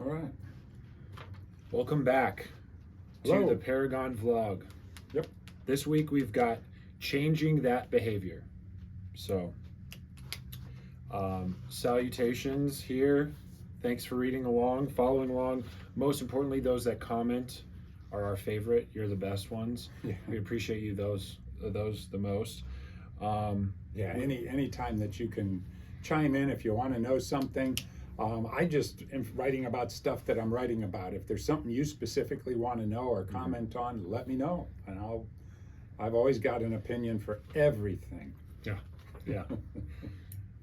All right. Welcome back to Hello. the Paragon Vlog. Yep. This week we've got changing that behavior. So, salutations here. Thanks for reading along, following along. Most importantly, those that comment are our favorite. You're the best ones. Yeah. We appreciate you those the most. Yeah. Any time that you can chime in if you want to know something. I just am writing about stuff that I'm writing about. If there's something you specifically want to know or comment on, let me know, and I've always got an opinion for everything. Yeah.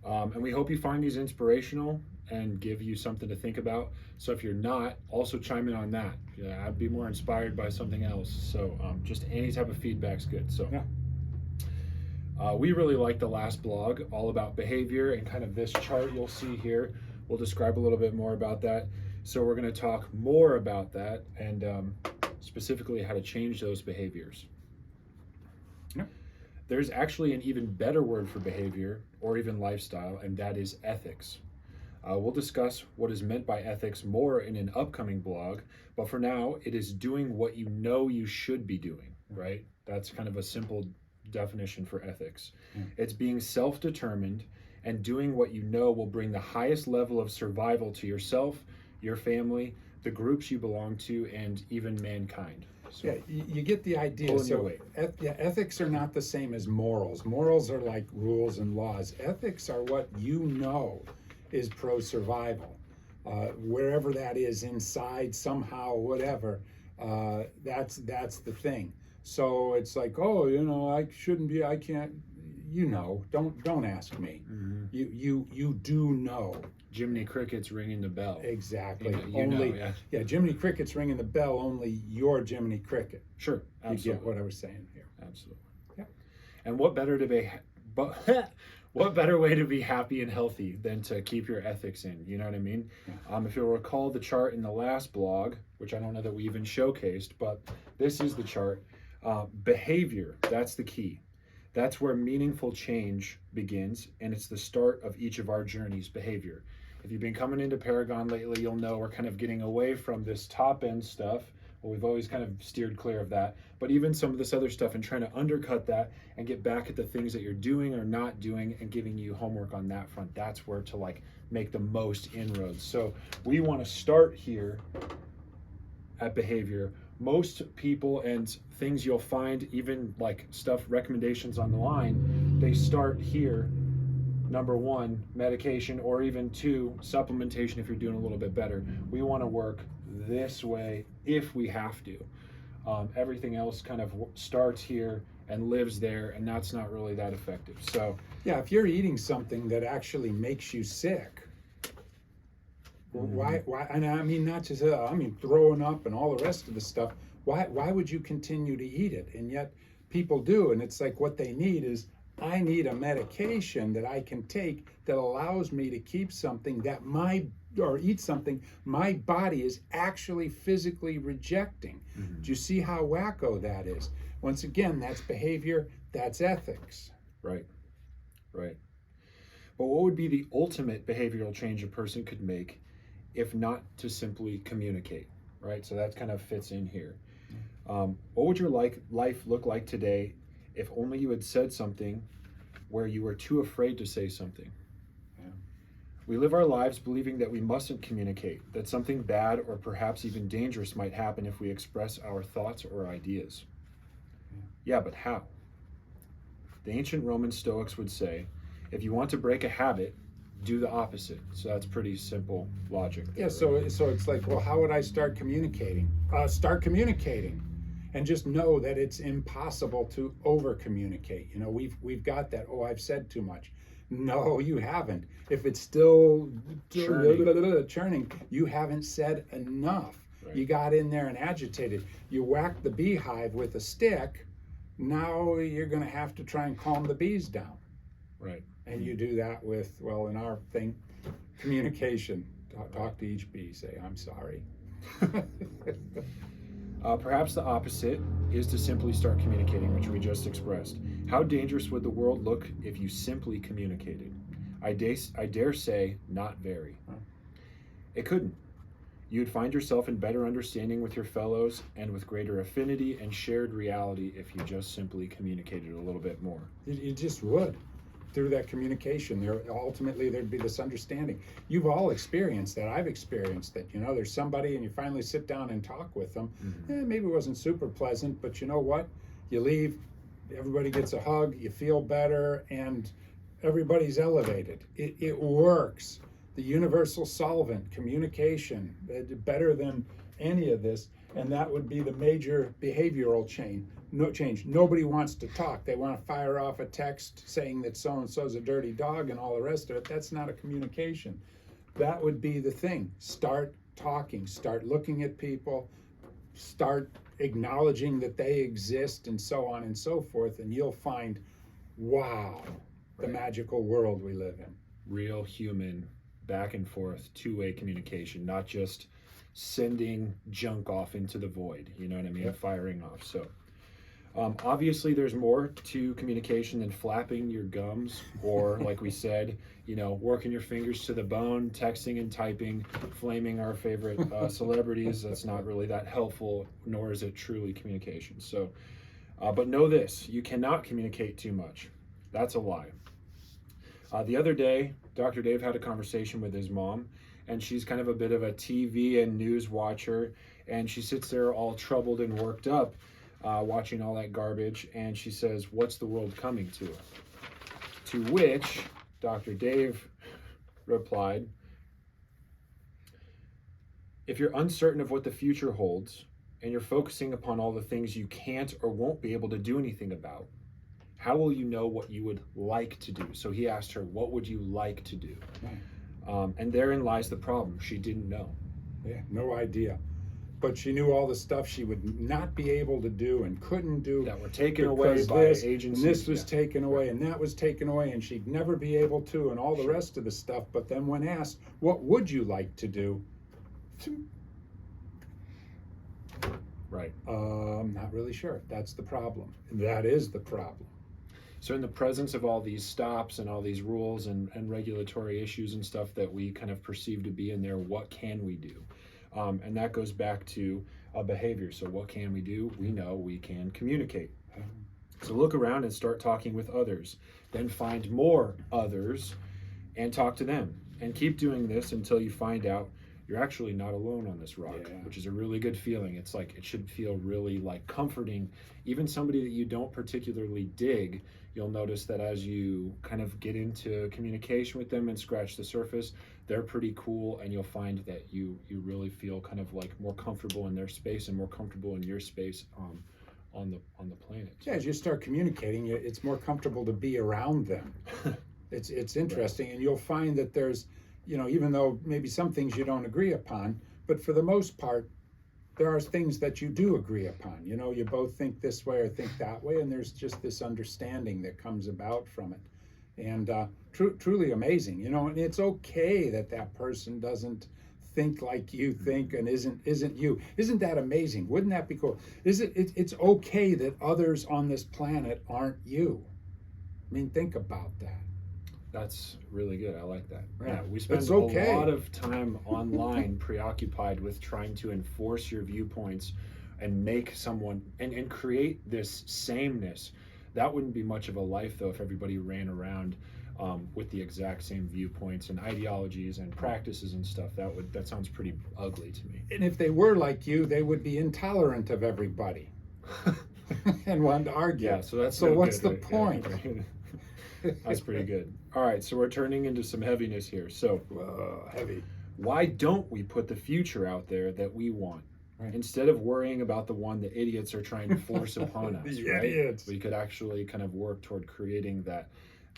And we hope you find these inspirational and give you something to think about. So if you're not, also chime in on that. Yeah, I'd be more inspired by something else. So just any type of feedback's good. So Yeah. we really like the last blog, all about behavior, and kind of this chart you'll see here. We'll describe a little bit more about that. So we're going to talk more about that and specifically how to change those behaviors. Yeah. There's actually an even better word for behavior or even lifestyle, and that is ethics. We'll discuss what is meant by ethics more in an upcoming blog, but for now, it is doing what you know you should be doing, right? That's kind of a simple definition for ethics. It's being self-determined and doing what you know will bring the highest level of survival to yourself, your family, the groups you belong to, and even mankind. So, Yeah, you get the idea. Pulling your So, weight. ethics are not the same as morals. Morals are like rules and laws. Ethics are what you know is pro survival. Wherever that is inside, somehow, whatever, that's the thing. So it's like, oh, I shouldn't be. I can't. Don't ask me. You do know. Jiminy Cricket's ringing the bell. Exactly. You know, yeah. Yeah, Jiminy Cricket's ringing the bell. Only your Jiminy Cricket. Sure, You absolutely. get what I was saying here. Absolutely. Yeah. And what better to be, but what better way to be happy and healthy than to keep your ethics in? You know what I mean? Yeah. If you'll recall the chart in the last blog, which I don't know that we even showcased, but this is the chart. Behavior, that's the key. That's where meaningful change begins, and it's the start of each of our journeys, behavior. If you've been coming into Paragon lately, you'll know we're kind of getting away from this top end stuff. Well, we've always kind of steered clear of that, but even some of this other stuff and trying to undercut that and get back at the things that you're doing or not doing and giving you homework on that front. That's where to like make the most inroads. So we want to start here at behavior. Most people and things you'll find, even like stuff, recommendations on the line, they start here. Number one, medication, or even two, supplementation if you're doing a little bit better. We want to work this way if we have to. Everything else kind of starts here and lives there, and that's not really that effective. So Yeah, if you're eating something that actually makes you sick, why? And I mean, not just throwing up and all the rest of the stuff. Why would you continue to eat it? And yet people do, and it's like what they need is, I need a medication that I can take that allows me to keep something that eat something my body is actually physically rejecting. Do you see how wacko that is? Once again, that's behavior, that's ethics. Right. But what would be the ultimate behavioral change a person could make if not to simply communicate, right? So that kind of fits in here. What would your life look like today if only you had said something where you were too afraid to say something? Yeah. We live our lives believing that we mustn't communicate, that something bad or perhaps even dangerous might happen if we express our thoughts or ideas. Yeah, but how? The ancient Roman Stoics would say, if you want to break a habit, do the opposite. So that's pretty simple logic there, Yeah, so right? it's like, well, how would I start communicating? Start communicating, and just know that it's impossible to over communicate. We've got that. Oh, I've said too much. No, you haven't. If it's still churning, you haven't said enough. Right. You got in there and agitated. You whacked the beehive with a stick. Now you're going to have to try and calm the bees down. Right. And you do that with, well, in our thing, communication. Talk to each bee, say, I'm sorry. Perhaps the opposite is to simply start communicating, which we just expressed. How dangerous would the world look if you simply communicated? I dare say, not very. It couldn't. You'd find yourself in better understanding with your fellows and with greater affinity and shared reality if you just simply communicated a little bit more. You just would. Through that communication, ultimately there'd be this understanding. You've all experienced that. I've experienced that. You know, there's somebody and you finally sit down and talk with them. Maybe it wasn't super pleasant, but you know what? You leave, everybody gets a hug, you feel better, and everybody's elevated. It works. The universal solvent, communication, better than any of this, and that would be the major behavioral change. No change. Nobody wants to talk. They want to fire off a text saying that so and so's a dirty dog and all the rest of it. That's not a communication. That would be the thing. Start talking. Start looking at people. Start acknowledging that they exist, and so on and so forth. And you'll find, wow, the magical world we live in. Real human, back and forth, two-way communication, not just sending junk off into the void. You know what I mean? Firing off. So. Obviously, there's more to communication than flapping your gums or, like we said, you know, working your fingers to the bone, texting and typing, flaming our favorite celebrities. That's not really that helpful, nor is it truly communication. So, but know this, you cannot communicate too much. That's a lie. The other day, Dr. Dave had a conversation with his mom, and she's kind of a bit of a TV and news watcher, and she sits there all troubled and worked up, watching all that garbage, and she says, "What's the world coming to?" To which Dr. Dave replied, "If you're uncertain of what the future holds, and you're focusing upon all the things you can't or won't be able to do anything about, how will you know what you would like to do?" So he asked her, "What would you like to do?" And therein lies the problem. She didn't know. Yeah, no idea. But she knew all the stuff she would not be able to do and couldn't do. That were taken away by agencies. And this was taken away, and that was taken away, and she'd never be able to, and all the rest of the stuff. But then when asked, what would you like to do? Right. I'm not really sure. That's the problem. That is the problem. So in the presence of all these stops and all these rules and regulatory issues and stuff that we kind of perceive to be in there, what can we do? And that goes back to behavior. So what can we do? We know we can communicate. So look around and start talking with others. Then find more others and talk to them. And keep doing this until you find out you're actually not alone on this rock, which is a really good feeling. It's like, it should feel really like comforting. Even somebody that you don't particularly dig, you'll notice that as you kind of get into communication with them and scratch the surface, they're pretty cool, and you'll find that you really feel kind of like more comfortable in their space and more comfortable in your space on the planet. Yeah, as you start communicating, it's more comfortable to be around them. It's interesting, and you'll find that there's, you know, even though maybe some things you don't agree upon, but for the most part, there are things that you do agree upon. You know, you both think this way or think that way, and there's just this understanding that comes about from it. And truly amazing, you know, and it's okay that that person doesn't think like you think and isn't you. Isn't that amazing? Wouldn't that be cool? It's okay that others on this planet aren't you. I mean, think about that. That's really good. I like that. Right. Yeah, we spend a lot of time online preoccupied with trying to enforce your viewpoints and make someone and create this sameness. That wouldn't be much of a life, though, if everybody ran around with the exact same viewpoints and ideologies and practices and stuff. That sounds pretty ugly to me. And if they were like you, they would be intolerant of everybody and want to argue. Yeah, so what's the point? Yeah, that's pretty good. All right, so we're turning into some heaviness here. So, heavy. Why don't we put the future out there that we want? Right. Instead of worrying about the one the idiots are trying to force upon us, the right? Idiots. We could actually kind of work toward creating that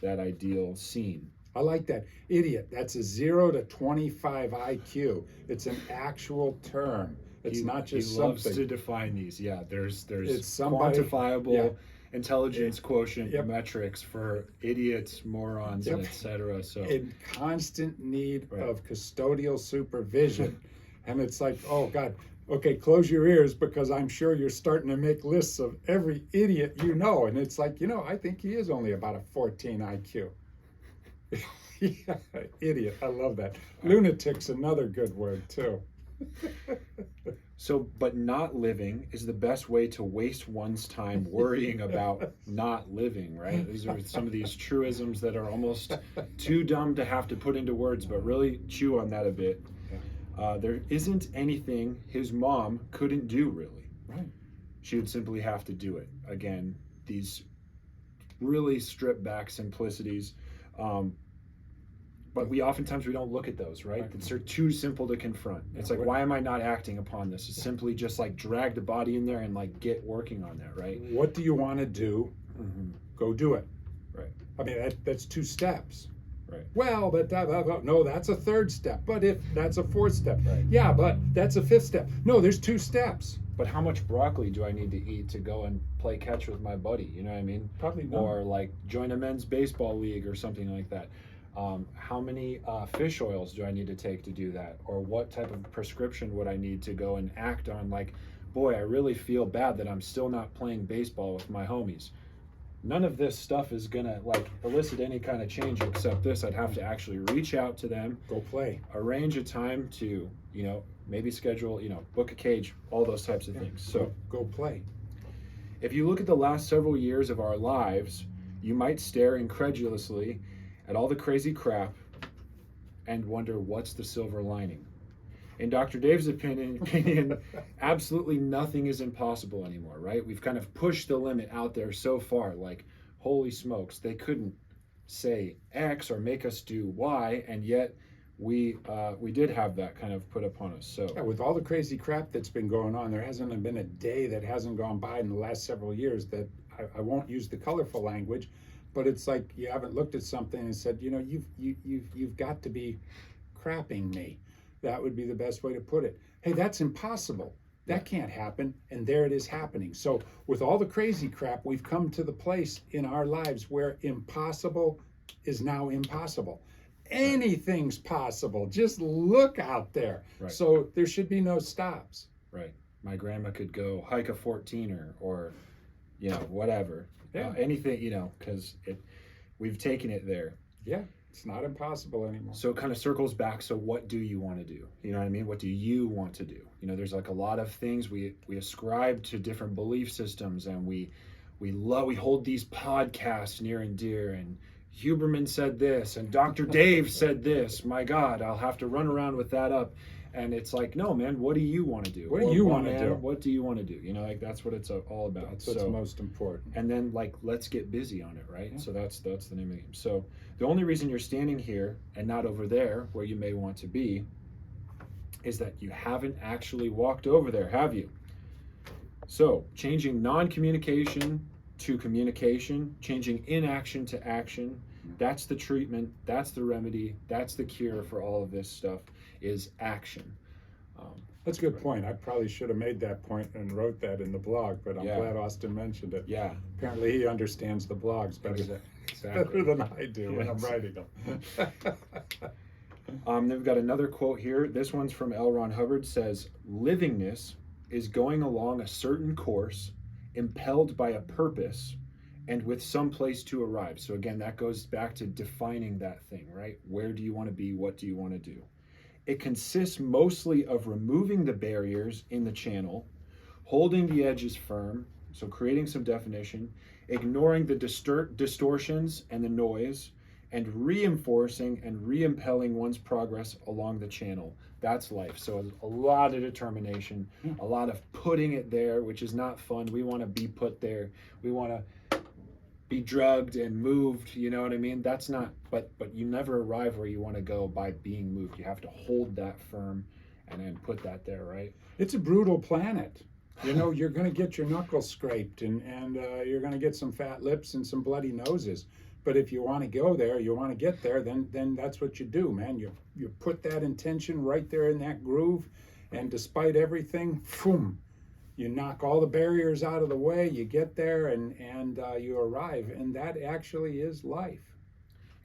ideal scene. I like that. Idiot. That's a 0 to 25 IQ. It's an actual term. It's not just he loves something. to define these. Yeah, there's somebody, quantifiable intelligence quotient metrics for idiots, morons, and etc. So in constant need of custodial supervision. And it's like, oh God, okay, close your ears, because I'm sure you're starting to make lists of every idiot you know. And it's like, you know, I think he is only about a 14 IQ. Yeah, idiot. I love that. Lunatic's another good word too. So, but not living is the best way to waste one's time worrying about not living, right? These are some of these truisms that are almost too dumb to have to put into words, but really chew on that a bit. There isn't anything his mom couldn't do, really. Right. She would simply have to do it. Again, these really stripped back simplicities. But we oftentimes we don't look at those, right? They're too simple to confront. It's like, why am I not acting upon this? It's simply just like drag the body in there and like get working on that, right? What do you want to do? Go do it. Right. I mean, that's 2 steps. Right. Well, but no, that's a 3rd step. But if that's a 4th step, Right. yeah, but that's a 5th step. No, there's 2 steps. But how much broccoli do I need to eat to go and play catch with my buddy? You know what I mean? Probably not. Or like join a men's baseball league or something like that. How many fish oils do I need to take to do that? Or what type of prescription would I need to go and act on? Like, boy, I really feel bad that I'm still not playing baseball with my homies. None of this stuff is gonna like elicit any kind of change except this. I'd have to actually reach out to them, Go play. arrange a time to, maybe schedule, book a cage, all those types of things. So go play. if you look at the last several years of our lives, you might stare incredulously at all the crazy crap and wonder what's the silver lining. In Dr. Dave's opinion, absolutely nothing is impossible anymore, right? We've kind of pushed the limit out there so far, like, holy smokes, they couldn't say X or make us do Y, and yet we did have that kind of put upon us. So Yeah, with all the crazy crap that's been going on, there hasn't been a day that hasn't gone by in the last several years that I won't use the colorful language, but it's like you haven't looked at something and said, you've got to be crapping me. That would be the best way to put it. Hey, that's impossible. That can't happen. And there it is happening. So with all the crazy crap, we've come to the place in our lives where impossible is now impossible. Anything's possible. Just look out there. Right. So there should be no stops. right, my grandma could go hike a 14er or, whatever. Yeah. Anything, because we've taken it there. Yeah, it's not impossible anymore. So it kind of circles back. So what do you want to do? You know what I mean? What do you want to do? There's like a lot of things we ascribe to different belief systems, and we hold these podcasts near and dear, and Huberman said this and Dr. Dave said this. My God, I'll have to run around with that up. And it's like, no, man, what do you want to do? What do you want to man, do? What do you want to do? That's what it's all about. That's what's most important. And then let's get busy on it, right? Yeah. So that's the name of the game. So the only reason you're standing here and not over there where you may want to be is that you haven't actually walked over there, have you? So changing non-communication to communication, changing inaction to action, that's the treatment, that's the remedy, that's the cure for all of this stuff, is action. That's a good point. I probably should have made that point and wrote that in the blog, but I'm Yeah. glad Austin mentioned it. Yeah, Apparently he understands the blogs better exactly. than I do when I'm Yes. writing them. Then we've got another quote here. This one's from L. Ron Hubbard. Says, "Livingness is going along a certain course, impelled by a purpose, and with some place to arrive." So again, that goes back to defining that thing, right? Where do you want to be? What do you want to do? It consists mostly of removing the barriers in the channel, holding the edges firm, so creating some definition, ignoring the distortions and the noise, and reinforcing and reimpelling one's progress along the channel. That's life. So a lot of determination, a lot of putting it there, which is not fun. We want to be put there. We want to be drugged and moved, you know what I mean? That's not, but you never arrive where you want to go by being moved. You have to hold that firm and then put that there, right? It's a brutal planet. You're going to get your knuckles scraped and you're going to get some fat lips and some bloody noses. But if you want to go there, you want to get there, then that's what you do, man. You put that intention right there in that groove, and despite everything, boom, you knock all the barriers out of the way, you get there, and you arrive. And that actually is life.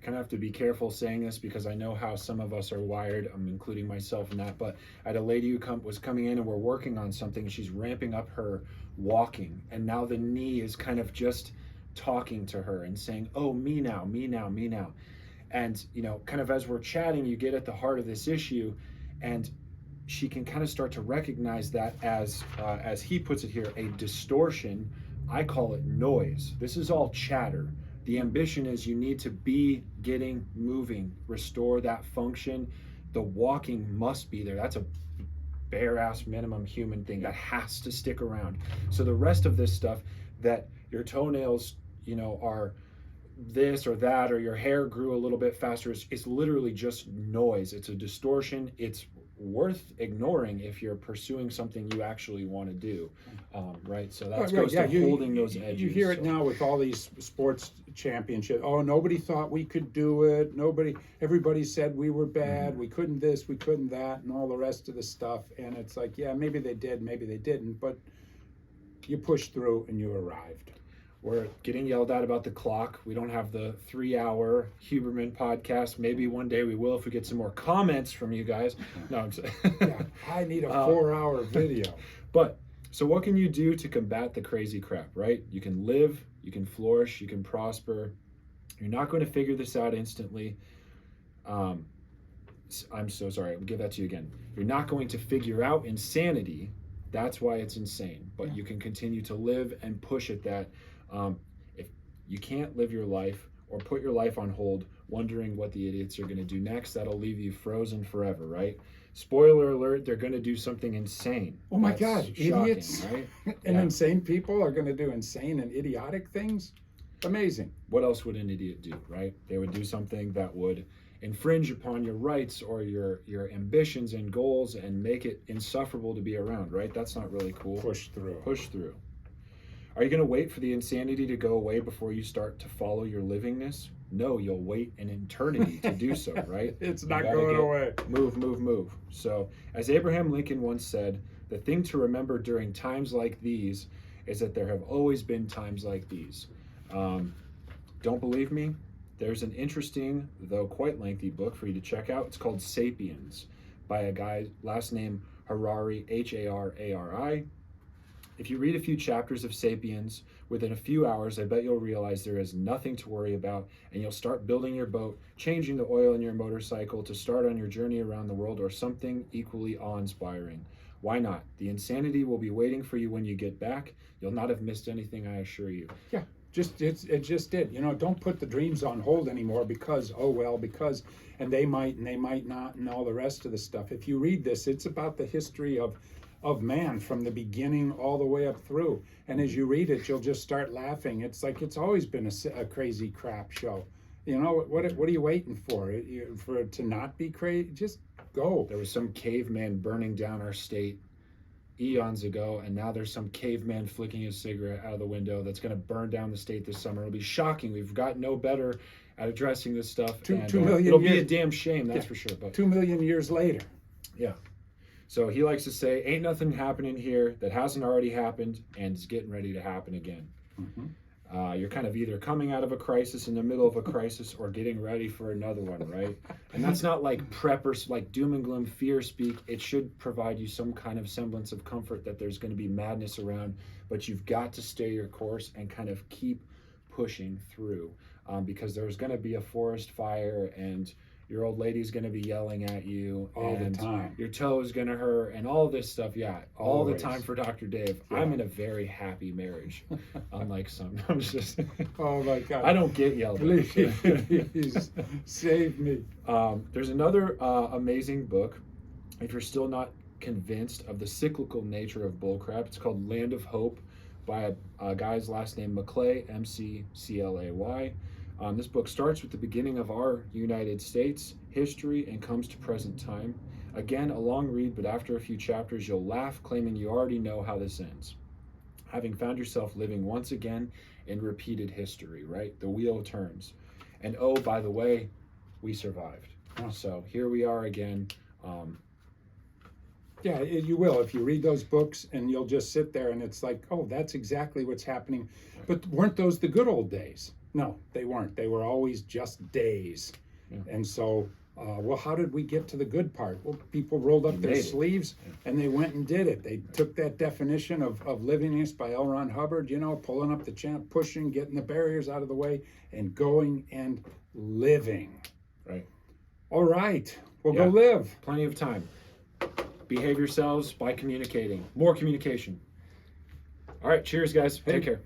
Kind of have to be careful saying this because I know how some of us are wired. I'm including myself in that. But I had a lady who was coming in and we're working on something. She's ramping up her walking, and now the knee is kind of just talking to her and saying, "Oh, me now, me now, me now." And kind of as we're chatting, you get at the heart of this issue, and she can kind of start to recognize that as he puts it here, a distortion. I call it noise. This is all chatter. The ambition is you need to be getting moving, restore that function. The walking must be there. That's a bare ass minimum human thing that has to stick around. So the rest of this stuff, that your toenails, are this or that, or your hair grew a little bit faster, it's literally just noise. It's a distortion. It's worth ignoring if you're pursuing something you actually want to do, right? So that goes to holding those edges. You hear it now with all these sports championships. Oh, nobody thought we could do it. Everybody said we were bad. We couldn't this, we couldn't that, and all the rest of the stuff. And it's like, yeah, maybe they did, maybe they didn't, but you pushed through and you arrived. We're getting yelled at about the clock. We don't have the 3-hour Huberman podcast. Maybe one day we will if we get some more comments from you guys. No, I'm saying. Yeah, I need a 4-hour video. But so what can you do to combat the crazy crap, right? You can live, you can flourish, you can prosper. You're not going to figure this out instantly. I'm so sorry. I'll give that to you again. You're not going to figure out insanity. That's why it's insane. But you can continue to live and push at that. If you can't live your life or put your life on hold wondering what the idiots are going to do next, that'll leave you frozen forever, right? Spoiler alert, they're going to do something insane. Oh my God, shocking, idiots, right? And insane people are going to do insane and idiotic things? Amazing. What else would an idiot do, right? They would do something that would infringe upon your rights or your ambitions and goals and make it insufferable to be around, right? That's not really cool. Push through. Are you going to wait for the insanity to go away before you start to follow your livingness? No, you'll wait an eternity to do so, right? It's not going away. Move. So, as Abraham Lincoln once said, the thing to remember during times like these is that there have always been times like these. Don't believe me? There's an interesting, though quite lengthy book for you to check out. It's called Sapiens by a guy, last name Harari, Harari. If you read a few chapters of Sapiens, within a few hours, I bet you'll realize there is nothing to worry about, and you'll start building your boat, changing the oil in your motorcycle to start on your journey around the world, or something equally awe-inspiring. Why not? The insanity will be waiting for you when you get back. You'll not have missed anything, I assure you. Yeah, it just did. Don't put the dreams on hold anymore because, and they might not, and all the rest of the stuff. If you read this, it's about the history of man from the beginning all the way up through. And as you read it, you'll just start laughing. It's like it's always been a crazy crap show. What are you waiting for? For it to not be crazy? Just go. There was some caveman burning down our state eons ago, and now there's some caveman flicking his cigarette out of the window that's going to burn down the state this summer. It'll be shocking. We've got no better at addressing this stuff. Two million it'll years, be a damn shame, that's for sure. But 2 million years later. Yeah. So he likes to say, ain't nothing happening here that hasn't already happened and is getting ready to happen again. Mm-hmm. You're kind of either coming out of a crisis in the middle of a crisis or getting ready for another one, right? And that's not like preppers, like doom and gloom, fear speak. It should provide you some kind of semblance of comfort that there's going to be madness around, but you've got to stay your course and kind of keep pushing through, because there's going to be a forest fire, and your old lady's going to be yelling at you all and the time. Your toe is going to hurt and all this stuff. Yeah, all Always. the time for Dr. Dave. Yeah. I'm in a very happy marriage, unlike some. I'm just. Oh my God! I don't get yelled at. Please save me. There's another amazing book. If you're still not convinced of the cyclical nature of bullcrap, it's called Land of Hope by a guy's last name Maclay, M-C-C-L-A-Y. This book starts with the beginning of our United States history and comes to present time. Again, a long read, but after a few chapters, you'll laugh, claiming you already know how this ends. Having found yourself living once again in repeated history, right? The wheel turns. And oh, by the way, we survived. So here we are again. Yeah, you will if you read those books, and you'll just sit there and it's like, oh, that's exactly what's happening. But weren't those the good old days? No, they weren't. They were always just days. Yeah. And so, well, how did we get to the good part? Well, people rolled up their sleeves and they went and did it. They took that definition of livingness by L. Ron Hubbard, pulling up the champ, pushing, getting the barriers out of the way, and going and living. Right. All right. Well, go live. Plenty of time. behave yourselves by communicating. More communication. All right, cheers, guys. Hey. Take care.